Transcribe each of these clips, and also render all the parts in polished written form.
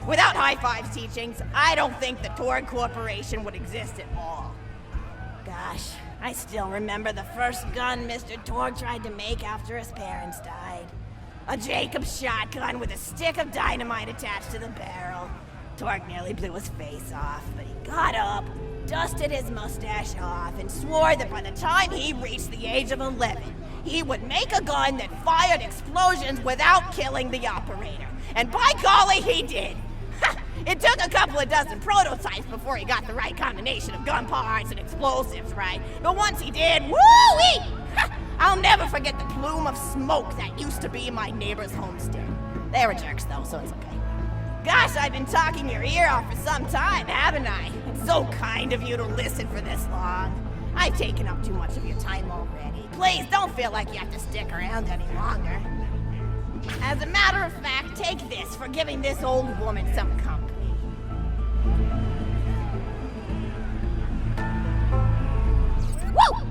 Without High Five's teachings, I don't think the Torg Corporation would exist at all. Gosh, I still remember the first gun Mr. Torg tried to make after his parents died. A Jacobs shotgun with a stick of dynamite attached to the barrel. Torg nearly blew his face off, but he got up, dusted his mustache off, and swore that by the time he reached the age of 11, he would make a gun that fired explosions without killing the operator. And by golly, he did! It took a couple of dozen prototypes before he got the right combination of gun parts and explosives right. But once he did, woo-wee! I'll never forget the plume of smoke that used to be my neighbor's homestead. They were jerks though, so it's okay. Gosh, I've been talking your ear off for some time, haven't I? It's so kind of you to listen for this long. I've taken up too much of your time already. Please don't feel like you have to stick around any longer. As a matter of fact, take this for giving this old woman some company. Woo!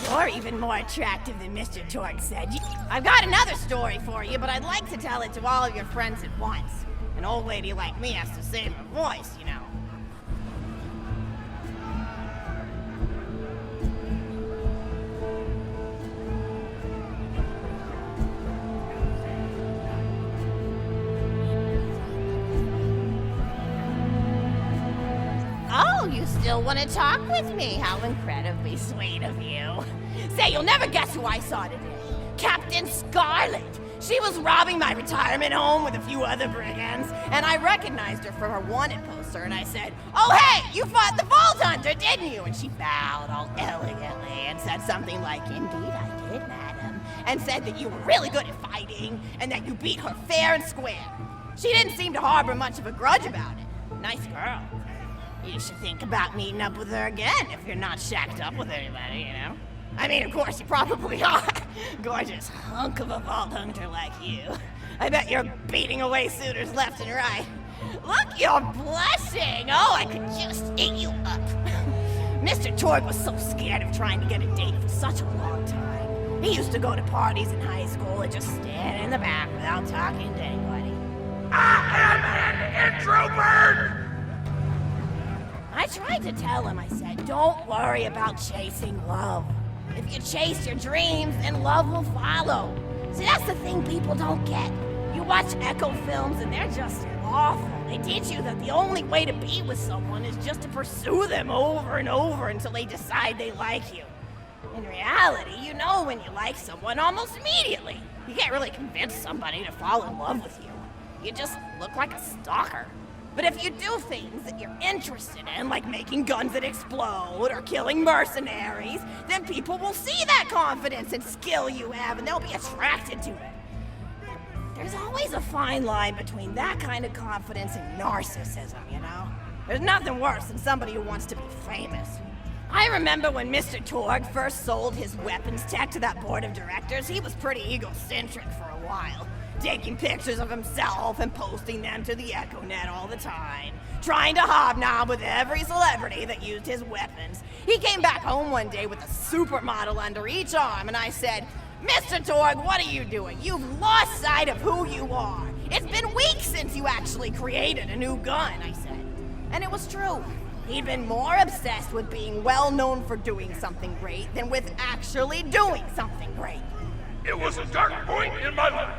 You're even more attractive than Mr. Torg said. I've got another story for you, but I'd like to tell it to all of your friends at once. An old lady like me has to save her voice, you know. Oh, you still want to talk with me? How incredibly sweet of you. Say, you'll never guess who I saw today. Captain Scarlet. She was robbing my retirement home with a few other brigands, and I recognized her from her wanted poster, and I said, "Oh hey, you fought the Vault Hunter, didn't you?" And she bowed all elegantly and said something like, "Indeed I did, madam," and said that you were really good at fighting, and that you beat her fair and square. She didn't seem to harbor much of a grudge about it. Nice girl. You should think about meeting up with her again if you're not shacked up with anybody, you know? I mean, of course, you probably are. Gorgeous hunk of a Vault Hunter like you. I bet you're beating away suitors left and right. Look, you're blushing. Oh, I could just eat you up. Mr. Torg was so scared of trying to get a date for such a long time. He used to go to parties in high school and just stand in the back without talking to anybody. I am an introvert! I tried to tell him, I said, don't worry about chasing love. If you chase your dreams, then love will follow. See, that's the thing people don't get. You watch Echo films and they're just awful. They teach you that the only way to be with someone is just to pursue them over and over until they decide they like you. In reality, you know when you like someone almost immediately. You can't really convince somebody to fall in love with you. You just look like a stalker. But if you do things that you're interested in, like making guns that explode or killing mercenaries, then people will see that confidence and skill you have and they'll be attracted to it. There's always a fine line between that kind of confidence and narcissism, you know? There's nothing worse than somebody who wants to be famous. I remember when Mr. Torg first sold his weapons tech to that board of directors, he was pretty egocentric for a while. Taking pictures of himself and posting them to the EchoNet all the time. Trying to hobnob with every celebrity that used his weapons. He came back home one day with a supermodel under each arm and I said, "Mr. Torg, what are you doing? You've lost sight of who you are. It's been weeks since you actually created a new gun," I said. And it was true. He'd been more obsessed with being well known for doing something great than with actually doing something great. It was a dark point in my life.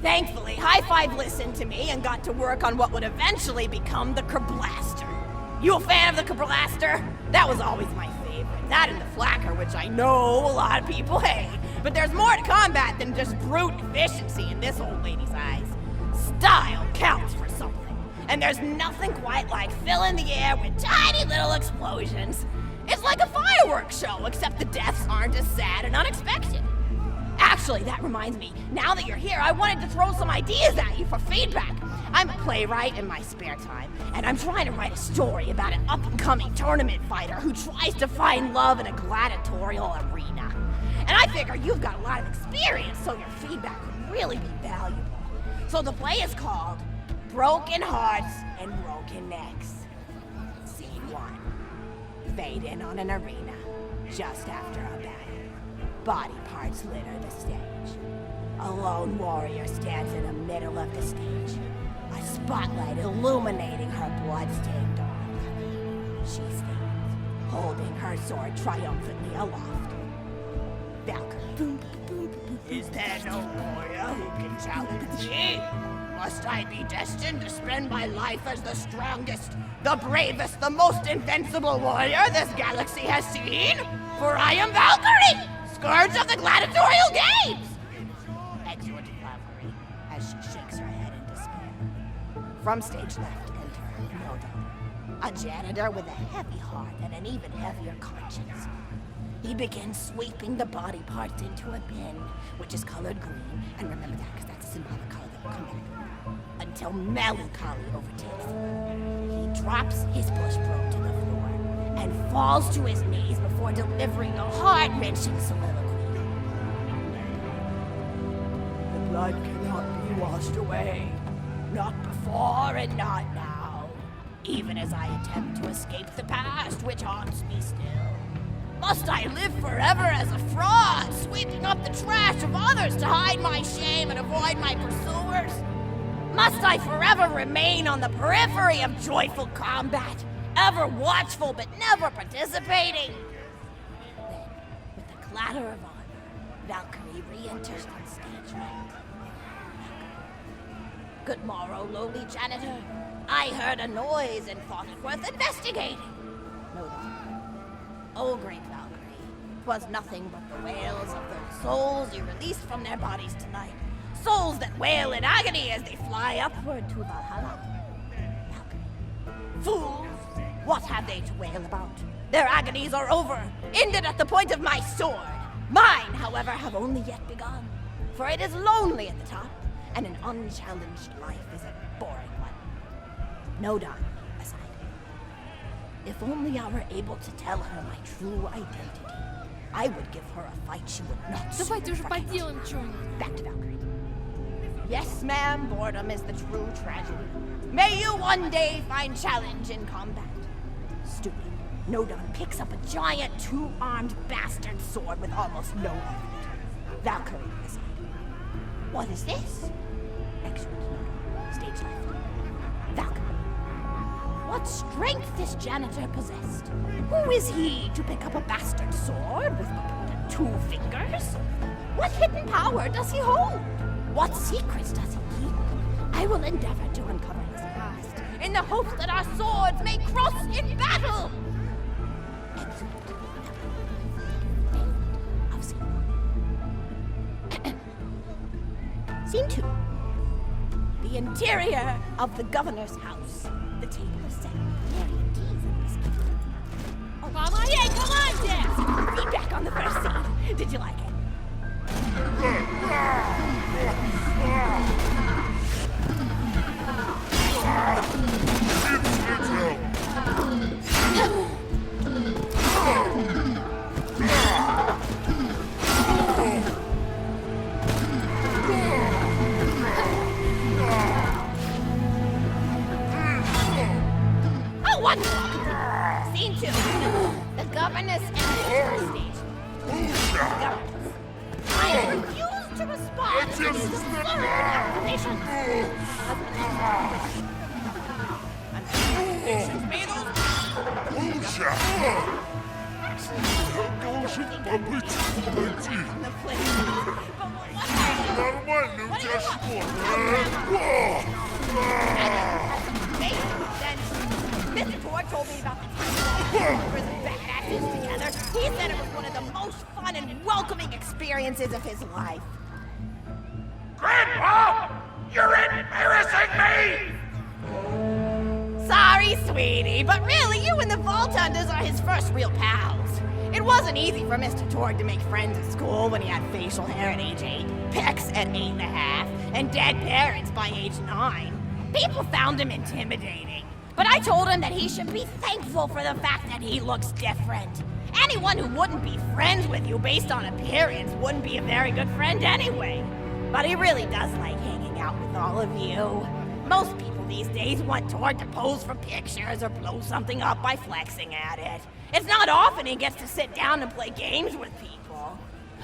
Thankfully, High Five listened to me and got to work on what would eventually become the Kerblaster. You a fan of the Kerblaster? That was always my favorite. That and the Flacker, which I know a lot of people hate. But there's more to combat than just brute efficiency in this old lady's eyes. Style counts for something. And there's nothing quite like filling the air with tiny little explosions. It's like a fireworks show, except the deaths aren't as sad and unexpected. Actually, that reminds me, now that you're here, I wanted to throw some ideas at you for feedback. I'm a playwright in my spare time, and I'm trying to write a story about an up-and-coming tournament fighter who tries to find love in a gladiatorial arena. And I figure you've got a lot of experience, so your feedback could really be valuable. So the play is called Broken Hearts and Broken Necks. Scene 1. Fade in on an arena just after a battle. Body parts litter the stage. A lone warrior stands in the middle of the stage, a spotlight illuminating her blood-stained arm. She stands, holding her sword triumphantly aloft. Valkyrie. Is there no warrior who can challenge me? Must I be destined to spend my life as the strongest, the bravest, the most invincible warrior this galaxy has seen? For I am Valkyrie, scourge of the gladiatorial games! Exhorted Valkyrie, as she shakes her head in despair. From stage left enter Nodon, a janitor with a heavy heart and an even heavier conscience. He begins sweeping the body parts into a bin, which is colored green, and remember that because that's a symbolic color that will come back, until melancholy overtakes him. He drops his bush broom to the floor and falls to his knees before delivering a heart-wrenching soliloquy. The blood cannot be washed away, not before and not now, even as I attempt to escape the past which haunts me still. Must I live forever as a fraud, sweeping up the trash of others to hide my shame and avoid my pursuers? Must I forever remain on the periphery of joyful combat, ever watchful but never participating? Then, with a clatter of armor, Valkyrie re-enters on stage right. Good morrow, lowly janitor. I heard a noise and thought it worth investigating. No, no. Oh, great Valkyrie, 'twas nothing but the wails of those souls you released from their bodies tonight. Souls that wail in agony as they fly upward to Valhalla. Valkyrie. Fools! What have they to wail about? Their agonies are over, ended at the point of my sword. Mine, however, have only yet begun. For it is lonely at the top, and an unchallenged life is a boring one. Nodon. If only I were able to tell her my true identity, I would give her a fight she would not Давайте уже forget. поделаем что-нибудь. Back to Valkyrie. Yes, ma'am, boredom is the true tragedy. May you one day find challenge in combat. Stupid. Nodon picks up a giant two-armed bastard sword with almost no effort. Valkyrie aside. What is this? Excellent, Nodon. Stage left. Valkyrie. What strength this janitor possessed? Who is he to pick up a bastard sword with but 2 fingers? What hidden power does he hold? What secrets does he keep? I will endeavor to uncover his past, in the hopes that our swords may cross in battle! Excellent. End of scene. Scene 2. The interior of the governor's house. The table is set with varied teas and biscuits. Oh, Помогай команде! feedback on the first scene. Did you like it? Oh, wonderful! Scene 2. The governess enters the stage. Governess. I refuse to respond to these absurd accusations. Должен побыть один. Нормально у тебя Mr. Ford told me about the time we were badasses together. He said it was one of the most fun and welcoming experiences of his life. Grandpa! You're embarrassing me! Sorry, sweetie, but really, you and the Vault-Hunters are his first real pals. It wasn't easy for Mr. Torg to make friends at school when he had facial hair at age 8, pecs at 8.5, and dead parents by age 9. People found him intimidating, but I told him that he should be thankful for the fact that he looks different. Anyone who wouldn't be friends with you based on appearance wouldn't be a very good friend anyway. But he really does like hanging out with all of you. Most people these days want Torg to pose for pictures or blow something up by flexing at it. It's not often he gets to sit down and play games with people.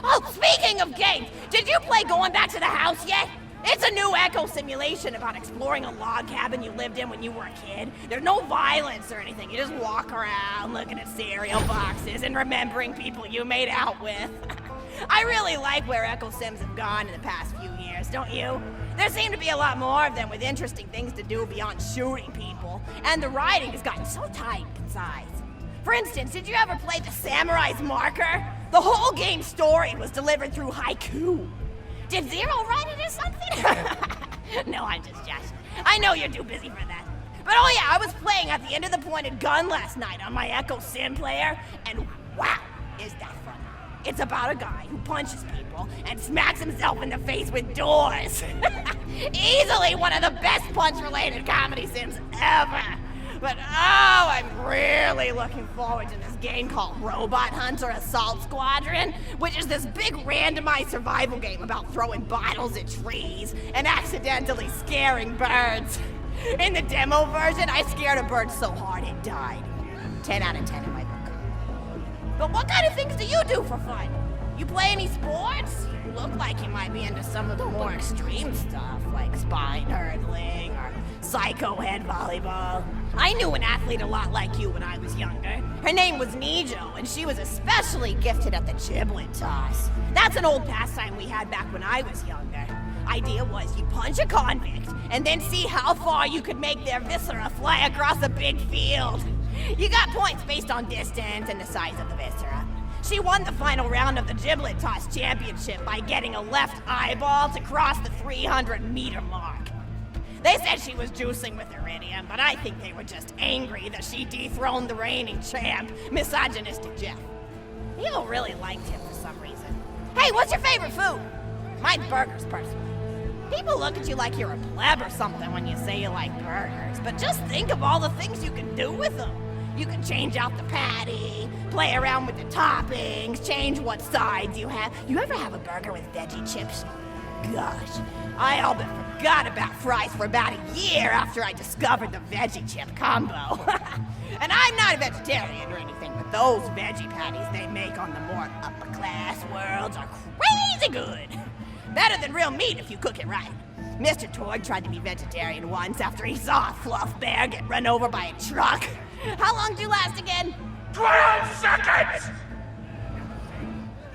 Oh, speaking of games, did you play Going Back to the House yet? It's a new echo simulation about exploring a log cabin you lived in when you were a kid. There's no violence or anything. You just walk around looking at cereal boxes and remembering people you made out with. I really like where echo sims have gone in the past few years, don't you? There seem to be a lot more of them with interesting things to do beyond shooting people, and the writing has gotten so tight and concise. For instance, did you ever play The Samurai's Marker? The whole game's story was delivered through haiku. Did Zero write it or something? No, I'm just joshing. I know you're too busy for that. But oh yeah, I was playing at the end of the pointed gun last night on my Echo Sim player, and wow, is that fun. It's about a guy who punches people and smacks himself in the face with doors. Easily one of the best punch-related comedy sims ever. But oh, I'm really looking forward to this game called Robot Hunter Assault Squadron, which is this big randomized survival game about throwing bottles at trees and accidentally scaring birds. In the demo version, I scared a bird so hard it died. 10 out of 10 in my book. But what kind of things do you do for fun? You play any sports? You look like you might be into some of the more extreme stuff, like spine hurdling or psycho head volleyball. I knew an athlete a lot like you when I was younger. Her name was Nijo, and she was especially gifted at the giblet toss. That's an old pastime we had back when I was younger. Idea was you punch a convict, and then see how far you could make their viscera fly across a big field. You got points based on distance and the size of the viscera. She won the final round of the giblet toss championship by getting a left eyeball to cross the 300-meter mark. They said she was juicing with iridium, but I think they were just angry that she dethroned the reigning champ, misogynistic Jeff. People really liked him for some reason. Hey, what's your favorite food? Mine's burgers, personally. People look at you like you're a pleb or something when you say you like burgers, but just think of all the things you can do with them. You can change out the patty, play around with the toppings, change what sides you have. You ever have a burger with veggie chips? Gosh, I all but forgot about fries for about a year after I discovered the veggie chip combo. And I'm not a vegetarian or anything, but those veggie patties they make on the more upper class worlds are crazy good. Better than real meat if you cook it right. Mr. Torg tried to be vegetarian once after he saw a fluff bear get run over by a truck. How long do you last again? 12 seconds!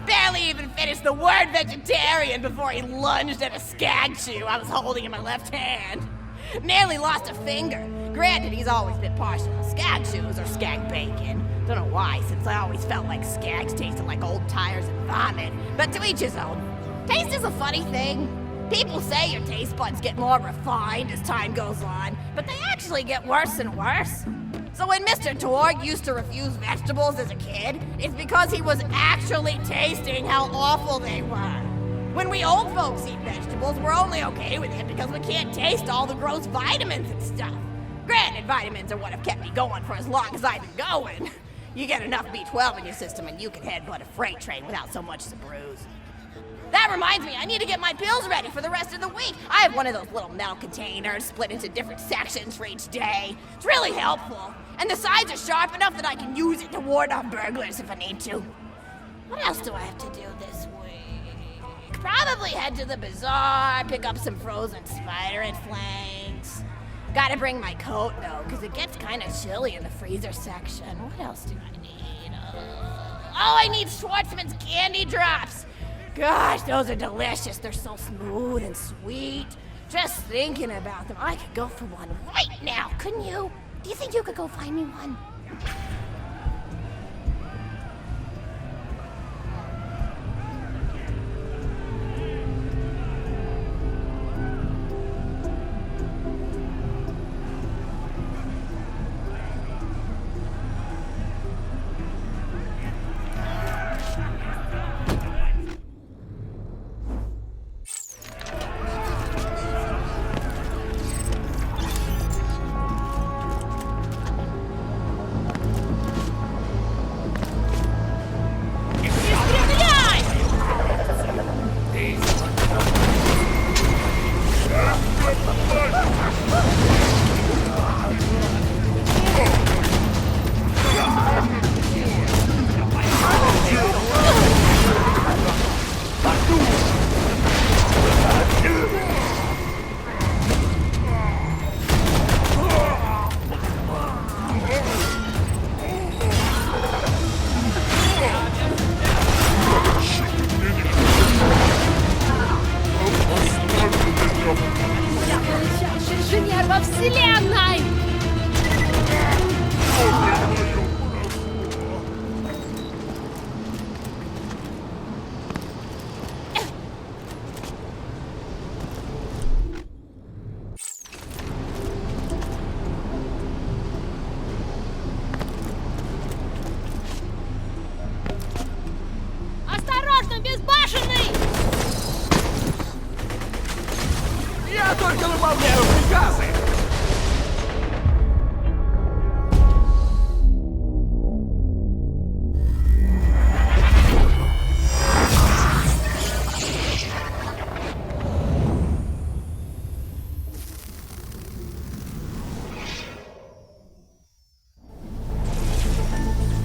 Barely even finished the word vegetarian before he lunged at a skag chew I was holding in my left hand. Nearly lost a finger. Granted, he's always been partial to skag chews or skag bacon. Don't know why, since I always felt like skags tasted like old tires and vomit. But to each his own. Taste is a funny thing. People say your taste buds get more refined as time goes on, but they actually get worse and worse. So when Mr. Torg used to refuse vegetables as a kid, it's because he was actually tasting how awful they were. When we old folks eat vegetables, we're only okay with it because we can't taste all the gross vitamins and stuff. Granted, vitamins are what have kept me going for as long as I've been going. You get enough B12 in your system and you can headbutt a freight train without so much as a bruise. That reminds me, I need to get my pills ready for the rest of the week. I have one of those little metal containers split into different sections for each day. It's really helpful. And the sides are sharp enough that I can use it to ward off burglars if I need to. What else do I have to do this week? Probably head to the bazaar, pick up some frozen spider and flanks. Gotta bring my coat though, because it gets kind of chilly in the freezer section. What else do I need? I need Schwartzman's candy drops. Gosh, those are delicious. They're so smooth and sweet. Just thinking about them, I could go for one right now, couldn't you? Do you think you could go find me one? Конечно, безбашенный! Я только выполняю приказы!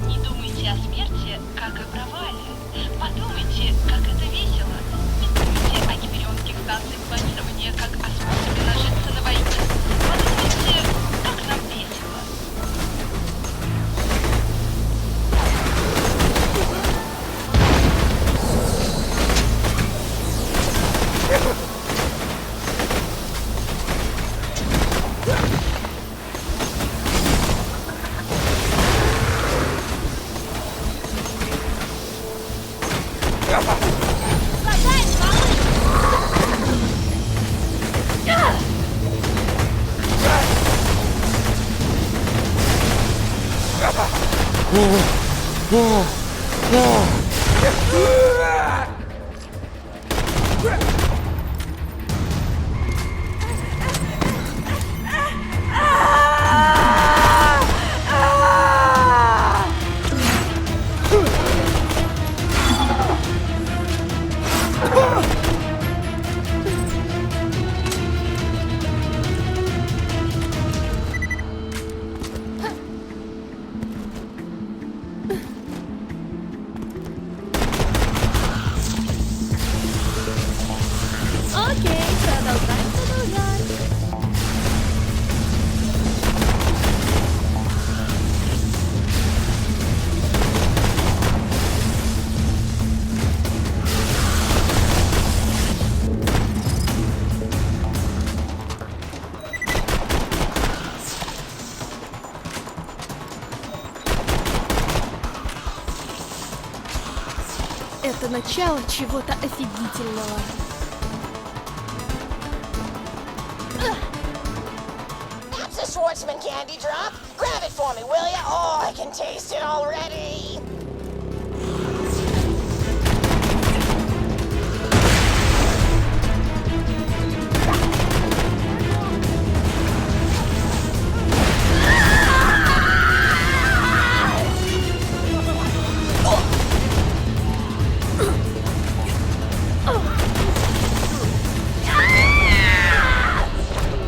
Не думайте о смерти, как о провале. Подумайте, как это весело. Не думайте о гиперионских станциях планирования, как о способе нажиться на войне. Подумайте, как нам весело. Хватай, малыш! Окей, продолжаем. Это начало чего-то офигительного. That's a Schwartzman candy drop. Grab it for me, will ya? Oh, I can taste it already.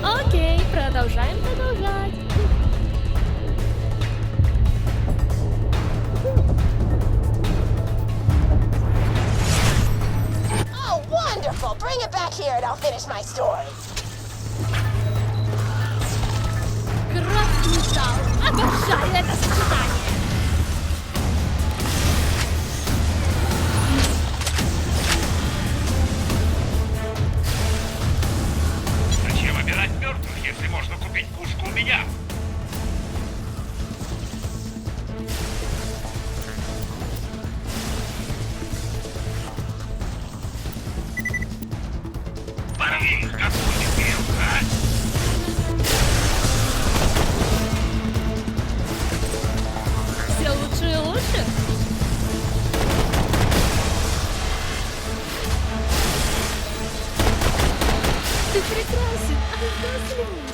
Окей, продолжаем. Oh, wonderful. Bring it back here and I'll finish my story. Красный металл. Обожаю это сочетание. Зачем обирать мертвых, если можно купить пушку у меня? Порви, какую-нибудь грелку, а? Все лучше и лучше. Ты прекрасен, Ангелина.